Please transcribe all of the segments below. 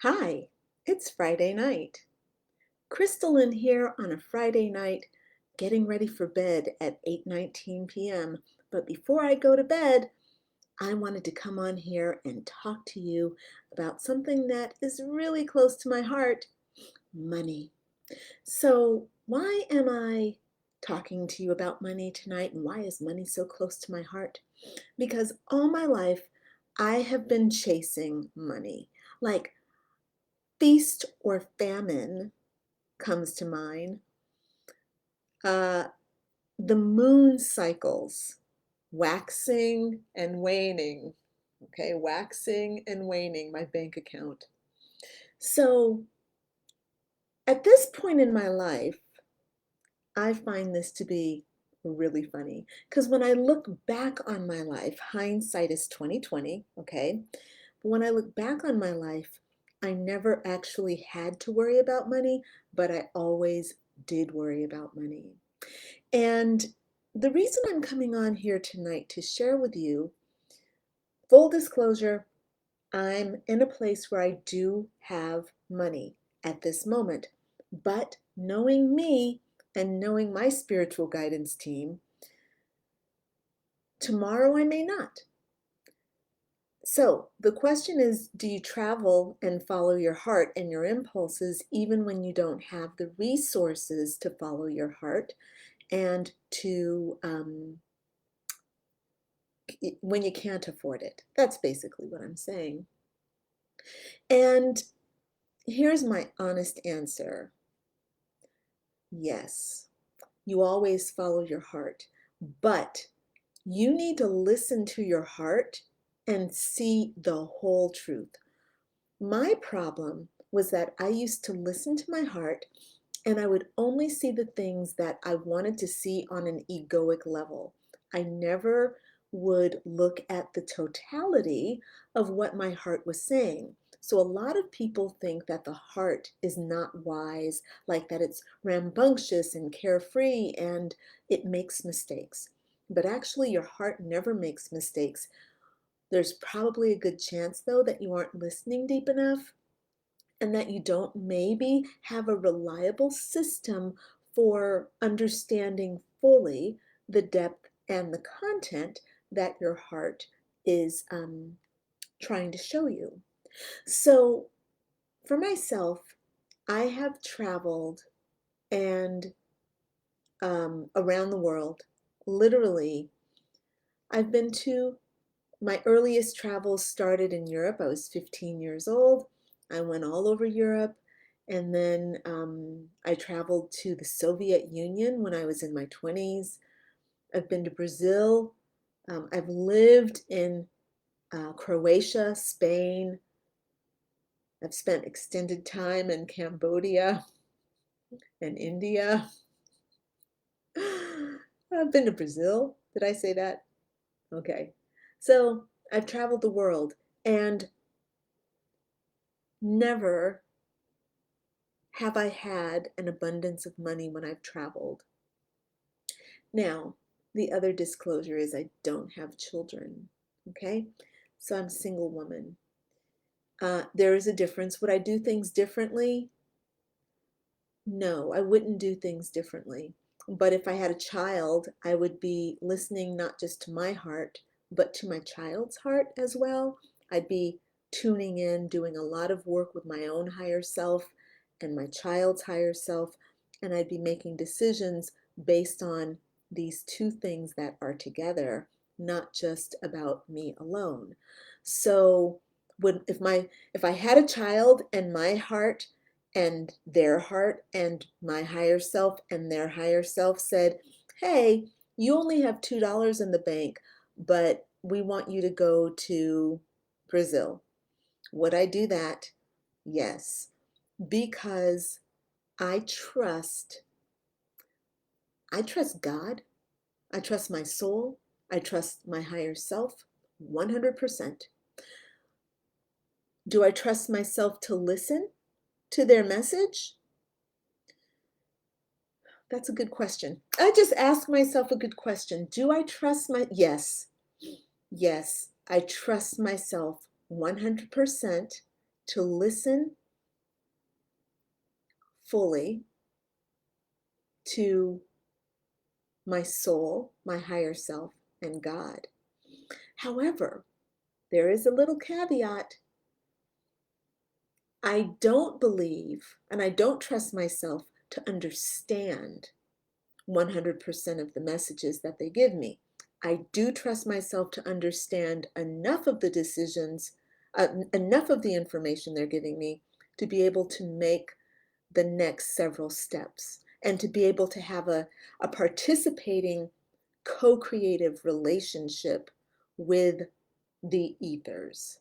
Hi, it's Friday night. Crystal in here on a Friday night, getting ready for bed at 8:19 p.m. But before I go to bed, I wanted to come on here and talk to you about something that is really close to my heart, money. So, why am I talking to you about money tonight, and why is money so close to my heart? Because all my life, I have been chasing money. Like feast or famine comes to mind. Uh, the moon cycles, waxing and waning. Okay, waxing and waning, my bank account. So at this point in my life, I find this to be really funny because when I look back on my life, hindsight is 2020, okay? But when I look back on my life, I never actually had to worry about money, but I always did worry about money. And the reason I'm coming on here tonight to share with you, full disclosure, I'm in a place where I do have money at this moment. But knowing me and knowing my spiritual guidance team, tomorrow I may not. So the question is, do you travel and follow your heart and your impulses even when you don't have the resources to follow your heart and to when you can't afford it? That's basically what I'm saying. And here's my honest answer. Yes, you always follow your heart, but you need to listen to your heart and see the whole truth. My problem was that I used to listen to my heart and I would only see the things that I wanted to see on an egoic level. I never would look at the totality of what my heart was saying. So a lot of people think that the heart is not wise, like that it's rambunctious and carefree and it makes mistakes. But actually, your heart never makes mistakes. There's probably a good chance, though, that you aren't listening deep enough and that you don't maybe have a reliable system for understanding fully the depth and the content that your heart is trying to show you. So, for myself, I have traveled and around the world. Literally, I've been to my earliest travels started in Europe. I was 15 years old. I went all over Europe. And then I traveled to the Soviet Union when I was in my 20s. I've been to Brazil. I've lived in Croatia, Spain. I've spent extended time in Cambodia and India. I've been to Brazil. Did I say that? Okay. So I've traveled the world and never have I had an abundance of money when I've traveled. Now, the other disclosure is I don't have children, okay? So I'm a single woman. There is a difference. Would I do things differently? No, I wouldn't do things differently. But if I had a child, I would be listening not just to my heart, but to my child's heart as well. I'd be tuning in, doing a lot of work with my own higher self and my child's higher self, and I'd be making decisions based on these two things that are together, not just about me alone. So when if I had a child and my heart and their heart and my higher self and their higher self said, hey, you only have $2 in the bank, but we want you to go to Brazil. Would I do that? Yes, because I trust I trust God. I trust my soul. I trust my higher self 100%. Do I trust myself to listen to their message? That's a good question. I just ask myself a good question. Do I trust my, yes, yes, I trust myself 100%. to listen fully to my soul, my higher self, and God. However, there is a little caveat. I don't believe and I don't trust myself to understand 100% of the messages that they give me. I do trust myself to understand enough of the decisions, enough of the information they're giving me to be able to make the next several steps and to be able to have a participating co-creative relationship with the ethers.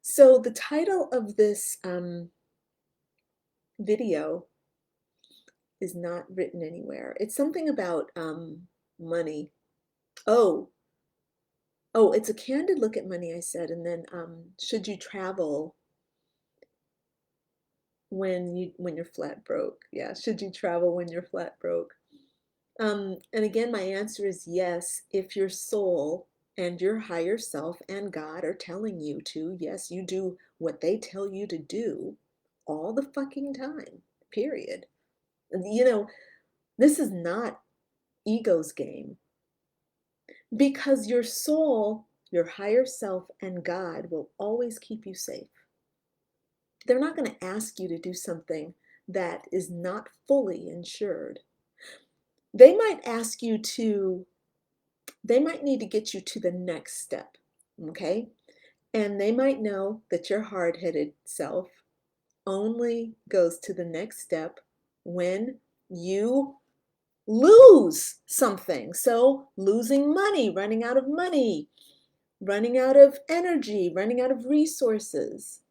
So the title of this video is not written anywhere. It's something about money. Oh, it's a candid look at money, I said, and then should you travel when you're flat broke? Yeah, should you travel when you're flat broke? And again, my answer is yes, if your soul and your higher self and God are telling you to. Yes, you do what they tell you to do all the fucking time, period. And, you know, this is not ego's game because your soul, your higher self, and God will always keep you safe. They're not going to ask you to do something that is not fully insured. They might ask you to they might need to get you to the next step, okay? And they might know that your hard-headed self only goes to the next step when you lose something. So losing money, running out of money, running out of energy, running out of resources.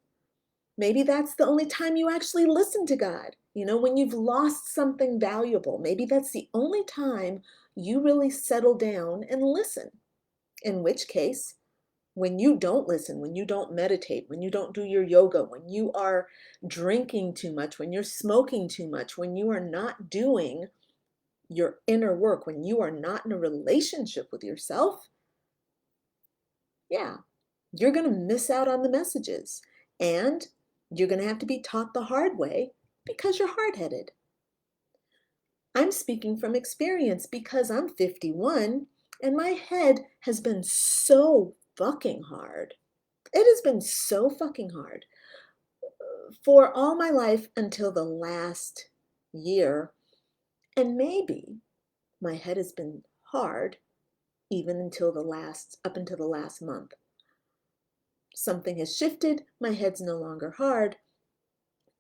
Maybe that's the only time you actually listen to God. You know, when you've lost something valuable, maybe that's the only time you really settle down and listen. In which case, when you don't listen, when you don't meditate, when you don't do your yoga, when you are drinking too much, when you're smoking too much, when you are not doing your inner work, when you are not in a relationship with yourself, yeah, you're going to miss out on the messages. And you're going to have to be taught the hard way because you're hard-headed. I'm speaking from experience because I'm 51 and my head has been so fucking hard. It has been so fucking hard for all my life until the last year. And maybe my head has been hard even up until the last month. Something has shifted. My head's no longer hard.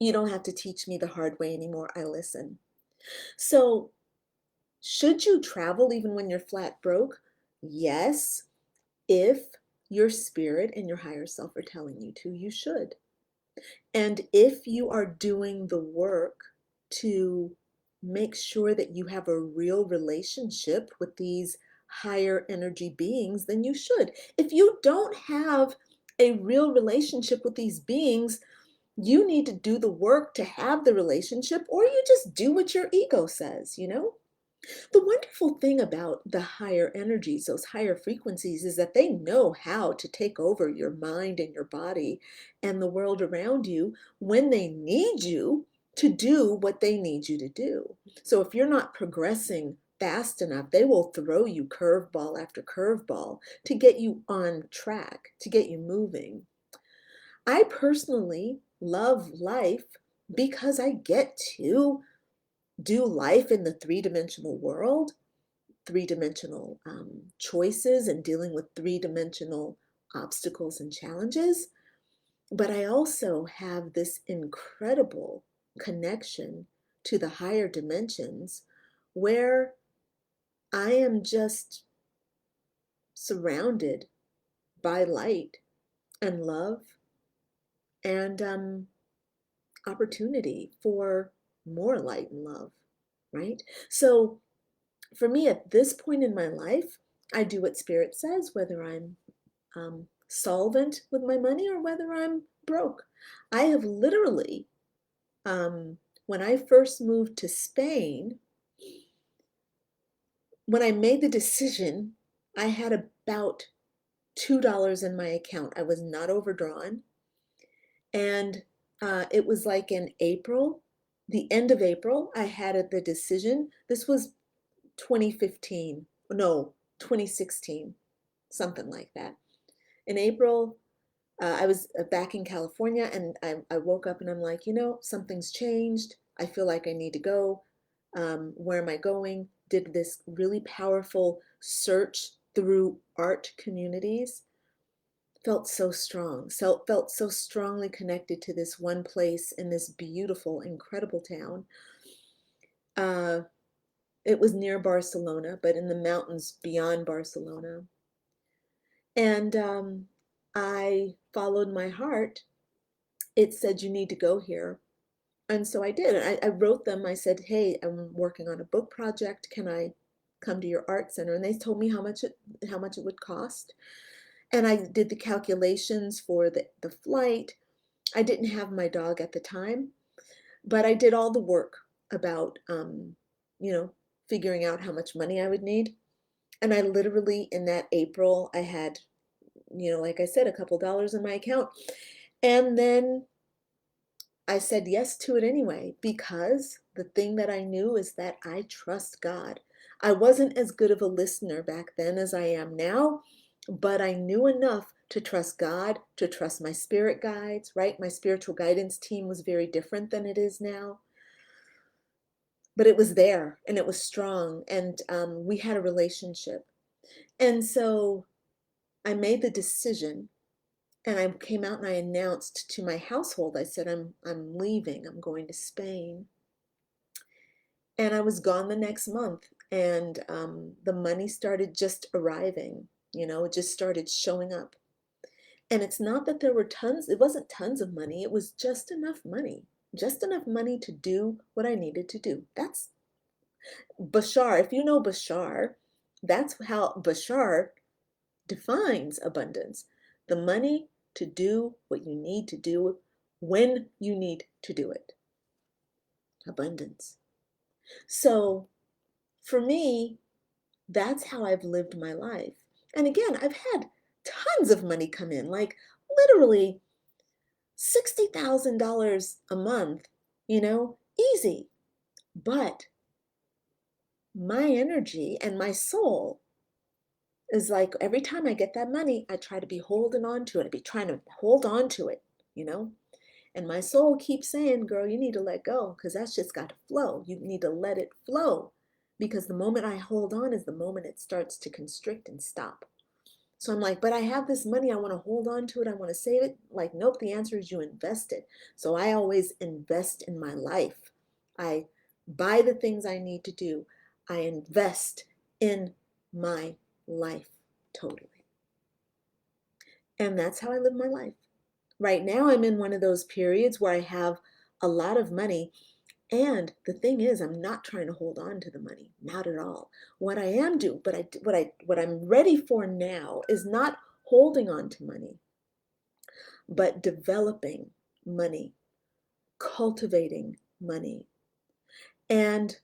You don't have to teach me the hard way anymore. I listen. So, should you travel even when you're flat broke? Yes, if your spirit and your higher self are telling you to, you should. And if you are doing the work to make sure that you have a real relationship with these higher energy beings, then you should. If you don't have a real relationship with these beings, you need to do the work to have the relationship, or you just do what your ego says, you know? The wonderful thing about the higher energies, those higher frequencies, is that they know how to take over your mind and your body and the world around you when they need you to do what they need you to do. So if you're not progressing fast enough, they will throw you curveball after curveball to get you on track, to get you moving. I personally love life because I get to do life in the three-dimensional world, three-dimensional choices and dealing with three-dimensional obstacles and challenges. But I also have this incredible connection to the higher dimensions where I am just surrounded by light and love and opportunity for more light and love, right? So for me at this point in my life, I do what Spirit says, whether I'm solvent with my money or whether I'm broke. I have literally, when I first moved to Spain, when I made the decision, I had about $2 in my account. I was not overdrawn. And it was like in April, the end of April, I had the decision. This was 2015, no, 2016, something like that. In April, I was back in California, and I woke up and I'm like, something's changed. I feel like I need to go. Where am I going? Did this really powerful search through art communities. Felt so strong, felt so strongly connected to this one place in this beautiful, incredible town. Uh, it was near Barcelona, but in the mountains beyond Barcelona. And I followed my heart. It said, you need to go here. And so I did. I wrote them. I said, hey, I'm working on a book project. Can I come to your art center? And they told me how much it would cost. And I did the calculations for the flight. I didn't have my dog at the time, but I did all the work about, figuring out how much money I would need. And I literally, in that April, I had, like I said, a couple dollars in my account. And then I said yes to it anyway, because the thing that I knew is that I trust God. I wasn't as good of a listener back then as I am now, but I knew enough to trust God, to trust my spirit guides, right? My spiritual guidance team was very different than it is now, but it was there and it was strong, and we had a relationship. And so I made the decision, and I came out and I announced to my household, I said, I'm leaving, I'm going to Spain. And I was gone the next month, and the money started just arriving, it just started showing up. And it's not that there were tons, it wasn't tons of money, it was just enough money to do what I needed to do. That's Bashar. If you know Bashar, that's how Bashar defines abundance. The money to do what you need to do when you need to do it. Abundance. So for me, that's how I've lived my life. And again, I've had tons of money come in, like literally $60,000 a month, easy. But my energy and my soul is like, every time I get that money, I try to be holding on to it. I be trying to hold on to it, And my soul keeps saying, girl, you need to let go, because that's just got to flow. You need to let it flow, because the moment I hold on is the moment it starts to constrict and stop. So I'm like, but I have this money. I want to hold on to it. I want to save it. Like, nope, the answer is you invest it. So I always invest in my life. I buy the things I need to do. I invest in my life totally. And that's how I live my life. Right now, I'm in one of those periods where I have a lot of money. And the thing is, I'm not trying to hold on to the money, not at all. What I am doing, what I'm ready for now is not holding on to money, but developing money, cultivating money. And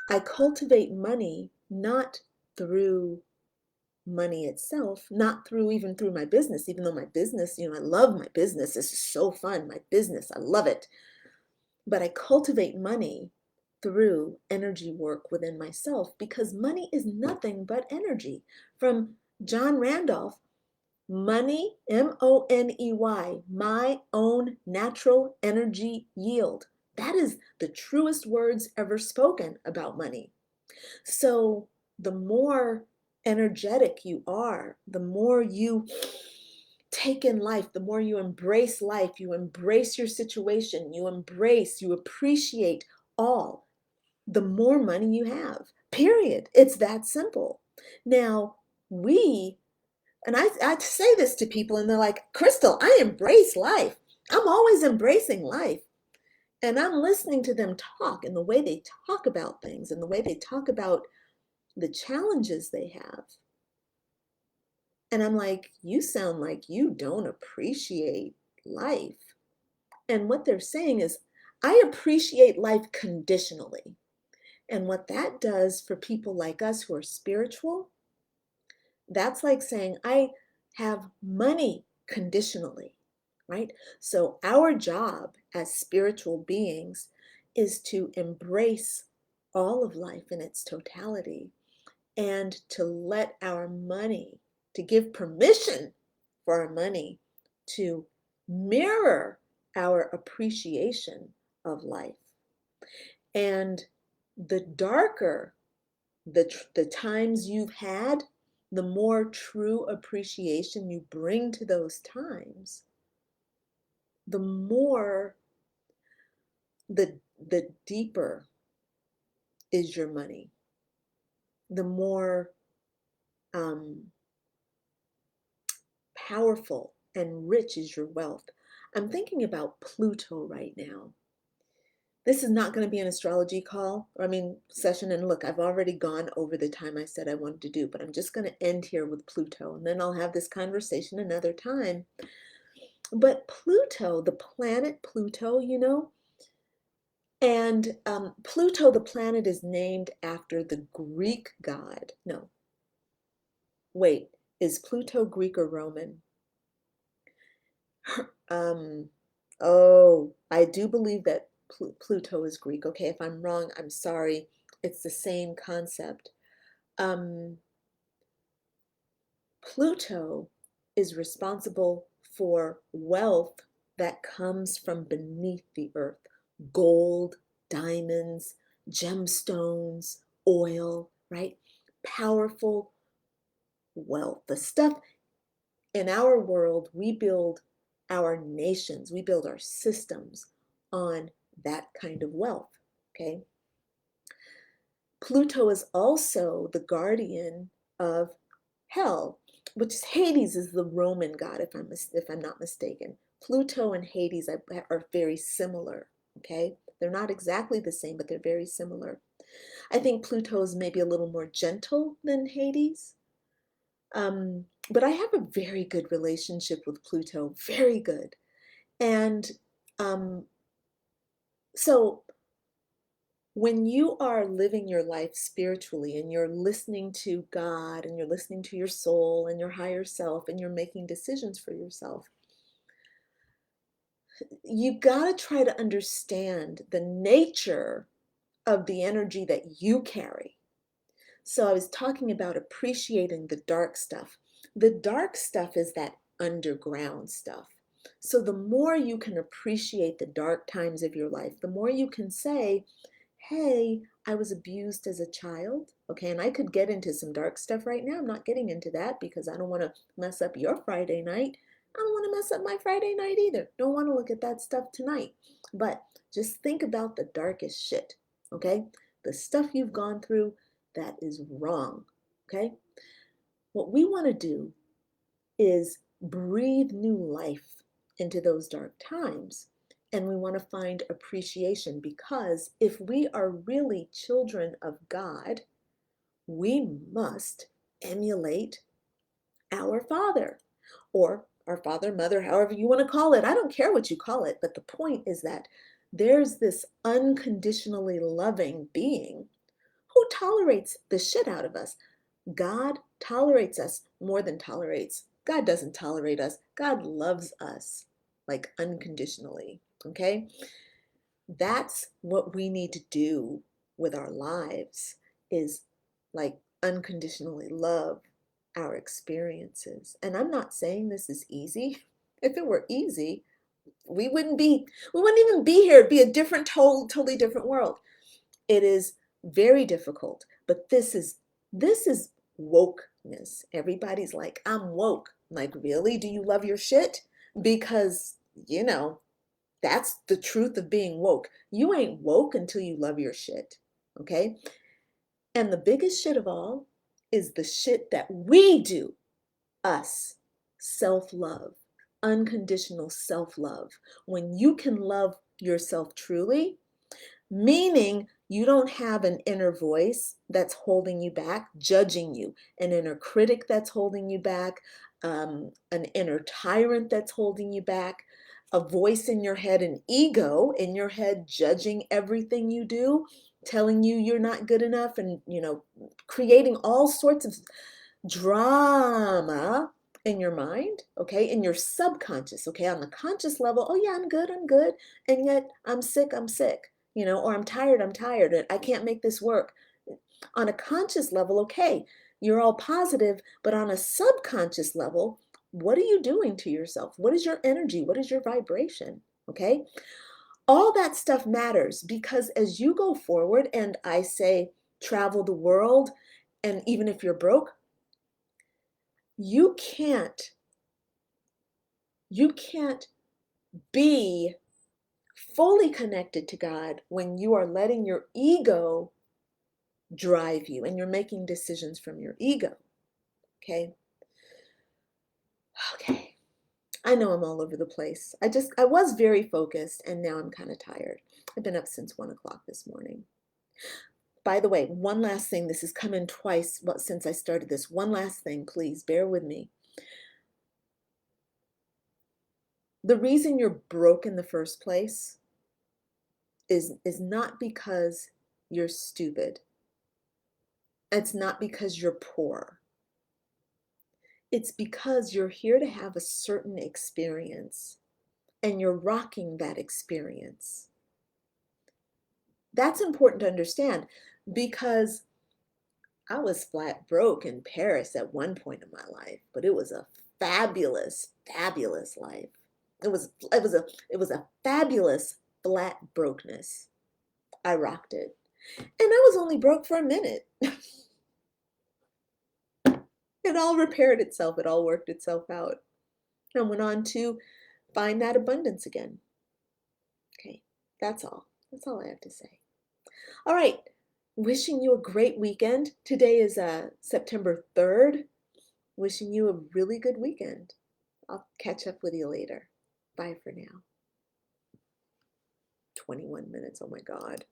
I cultivate money not through money itself, not even through my business, even though my business, I love my business. This is so fun. My business, I love it. But I cultivate money through energy work within myself, because money is nothing but energy. From John Randolph, money, M-O-N-E-Y, my own natural energy yield. That is the truest words ever spoken about money. So the more energetic you are, the more you take in life, the more you embrace life, you embrace your situation, you appreciate all, the more money you have, period. It's that simple. Now, I say this to people and they're like, Crystal, I embrace life. I'm always embracing life. And I'm listening to them talk, and the way they talk about things and the way they talk about the challenges they have. And I'm like, you sound like you don't appreciate life. And what they're saying is, I appreciate life conditionally. And what that does for people like us who are spiritual, that's like saying, I have money conditionally, right? So our job as spiritual beings is to embrace all of life in its totality and to let our money, to give permission for our money to mirror our appreciation of life. And the darker the times you've had, the more true appreciation you bring to those times, the more, the deeper is your money, the more um, powerful and rich is your wealth. I'm thinking about Pluto right now. This is not going to be an astrology call, session. And look, I've already gone over the time I said I wanted to do, but I'm just going to end here with Pluto, and then I'll have this conversation another time. But Pluto, the planet Pluto, and Pluto, the planet, is named after the Greek god. No, wait, is Pluto Greek or Roman? Oh, I do believe that Pluto is Greek. Okay, if I'm wrong, I'm sorry. It's the same concept. Um, Pluto is responsible for wealth that comes from beneath the earth. Gold, diamonds, gemstones, oil, right? Powerful wealth. The stuff in our world, we build our nations, we build our systems on that kind of wealth, okay? Pluto is also the guardian of hell, which is Hades, is the Roman god, if I'm not mistaken. Pluto and Hades are very similar, okay? They're not exactly the same, but they're very similar. I think Pluto is maybe a little more gentle than Hades. But I have a very good relationship with Pluto, very good. And so when you are living your life spiritually and you're listening to God and you're listening to your soul and your higher self and you're making decisions for yourself, you got to try to understand the nature of the energy that you carry. So I was talking about appreciating the dark stuff. The dark stuff is that underground stuff. So the more you can appreciate the dark times of your life, the more you can say, hey, I was abused as a child. Okay, and I could get into some dark stuff right now. I'm not getting into that because I don't want to mess up your Friday night. I don't want to mess up my Friday night either. Don't want to look at that stuff tonight. But just think about the darkest shit, okay? The stuff you've gone through that is wrong, okay? What we want to do is breathe new life into those dark times. And we want to find appreciation, because if we are really children of God, we must emulate our Father, or our father, mother, however you want to call it. I don't care what you call it, but the point is that there's this unconditionally loving being who tolerates the shit out of us. God tolerates us more than tolerates. God doesn't tolerate us. God loves us, like, unconditionally, okay? That's what we need to do with our lives, is like unconditionally love our experiences. And I'm not saying this is easy. If it were easy, we wouldn't even be here. It'd be a different, totally different world. It is very difficult, but this is wokeness. Everybody's like, I'm woke. I'm like, really? Do you love your shit? Because, you know, that's the truth of being woke. You ain't woke until you love your shit. Okay? And the biggest shit of all is the shit that we do, us. Self-love, unconditional self-love. When you can love yourself truly, meaning you don't have an inner voice that's holding you back, judging you, an inner critic that's holding you back, an inner tyrant that's holding you back, a voice in your head, an ego in your head judging everything you do, telling you you're not good enough, and creating all sorts of drama in your mind, okay, in your subconscious, okay, on the conscious level, oh yeah, I'm good, and yet I'm sick, or I'm tired, and I can't make this work. On a conscious level, okay, you're all positive, but on a subconscious level, what are you doing to yourself? What is your energy? What is your vibration? Okay, all that stuff matters because as you go forward, and I say travel the world, and even if you're broke, you can't be fully connected to God when you are letting your ego drive you and you're making decisions from your ego. Okay. Okay. I know I'm all over the place. I was very focused and now I'm kind of tired. I've been up since 1 o'clock this morning. By the way, one last thing. This has come in twice since I started this. One last thing, please bear with me. The reason you're broke in the first place is not because you're stupid. It's not because you're poor. It's because you're here to have a certain experience and you're rocking that experience. That's important to understand because I was flat broke in Paris at one point in my life, but it was a fabulous, fabulous life. It was a fabulous flat brokenness. I rocked it. And I was only broke for a minute. It all repaired itself. It all worked itself out. I went on to find that abundance again. Okay, that's all. That's all I have to say. All right, wishing you a great weekend. Today is September 3rd. Wishing you a really good weekend. I'll catch up with you later. Bye for now. 21 minutes, oh my God.